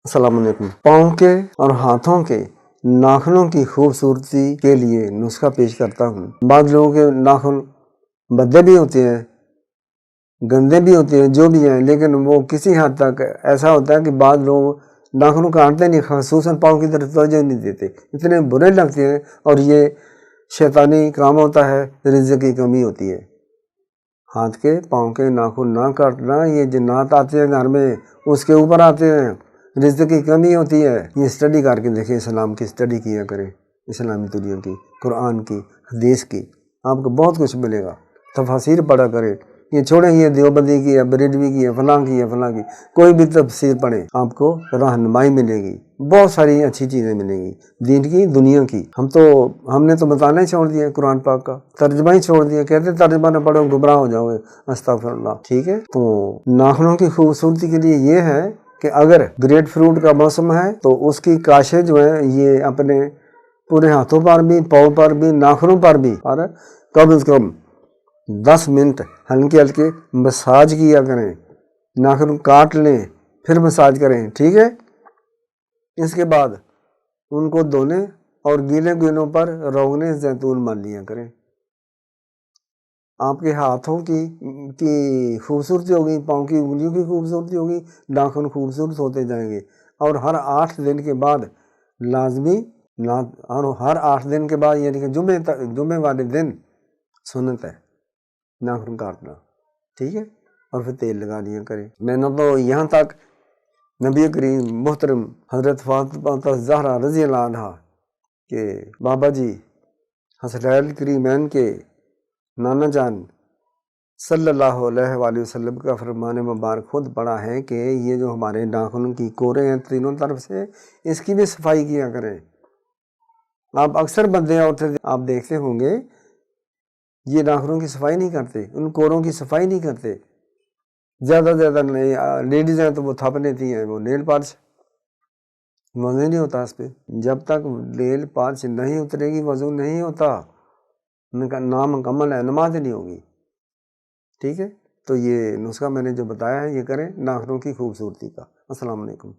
السلام علیکم۔ پاؤں کے اور ہاتھوں کے ناخنوں کی خوبصورتی کے لیے نسخہ پیش کرتا ہوں۔ بعض لوگوں کے ناخن بھدے بھی ہوتے ہیں، گندے بھی ہوتے ہیں، جو بھی ہیں، لیکن وہ کسی حد تک ایسا ہوتا ہے کہ بعض لوگ ناخنوں کاٹتے نہیں، خصوصاً پاؤں کی طرف توجہ نہیں دیتے، اتنے برے لگتے ہیں، اور یہ شیطانی کام ہوتا ہے، رزق کی کمی ہوتی ہے۔ ہاتھ کے پاؤں کے ناخن نہ کاٹنا، یہ جنات آتے ہیں گھر میں، اس کے اوپر آتے ہیں، رزق کی کمی ہوتی ہے۔ یہ اسٹڈی کر کے دیکھیں، اسلام کی اسٹڈی کیا کریں، اسلامی دنیا کی، قرآن کی، حدیث کی، آپ کو بہت کچھ ملے گا۔ تفاسیر پڑھا کریں، یہ چھوڑیں، یہ دیوبندی کی ہے، بریلوی کی ہے، فلاں کی ہے، فلاں کی، کوئی بھی تفسیر پڑھیں، آپ کو رہنمائی ملے گی، بہت ساری اچھی چیزیں ملیں گی، دین کی، دنیا کی۔ ہم نے تو بتانا ہی چھوڑ دیا قرآن پاک کا، ترجمہ ہی چھوڑ دیا، کہتے ترجمہ نہ پڑھو گمراہ ہو جاؤ گے، استغفر اللہ۔ ٹھیک ہے، تو ناخنوں کی خوبصورتی کے لیے یہ ہے کہ اگر گریپ فروٹ کا موسم ہے تو اس کی کاشیں جو ہیں یہ اپنے پورے ہاتھوں پر بھی، پاؤں پر بھی، ناخنوں پر بھی، اور کم از کم 10 منٹ ہلکے ہلکے مساج کیا کریں، ناخن کاٹ لیں پھر مساج کریں۔ ٹھیک ہے، اس کے بعد ان کو دھونے اور گیلے گیلوں پر روغن زیتون مل لیا کریں۔ آپ کے ہاتھوں کی خوبصورتی ہوگی، پاؤں کی انگلیوں کی خوبصورتی ہوگی، ناخن خوبصورت ہوتے جائیں گے، اور ہر 8 دن کے بعد لازمی، اور ہر 8 دن کے بعد یعنی کہ جمعے والے دن سنت ہے ناخن کاٹنا۔ ٹھیک ہے، اور پھر تیل لگا لیا کریں۔ میں نے تو یہاں تک نبی کریم محترم حضرت فاطمہ زہرا رضی اللہ عنہ کہ بابا جی حسنین کریمین کے نانا جان صلی اللہ علیہ وآلہ وسلم کا فرمان مبارک خود پڑا ہے کہ یہ جو ہمارے ناخنوں کی کوڑے ہیں تینوں طرف سے، اس کی بھی صفائی کیا کریں۔ آپ اکثر بندے عورتیں آپ دیکھتے ہوں گے یہ ناخنوں کی صفائی نہیں کرتے، ان کوڑوں کی صفائی نہیں کرتے، زیادہ لیڈیز ہیں تو وہ تھپ لیتی ہیں، وہ نیل پالش، وضو نہیں ہوتا اس پہ، جب تک نیل پالش نہیں اترے گی وضو نہیں ہوتا، ان کا نام مکمل ہے، نماز نہیں ہوگی۔ ٹھیک ہے، تو یہ نسخہ میں نے جو بتایا ہے یہ کریں ناخنوں کی خوبصورتی کا۔ السلام علیکم۔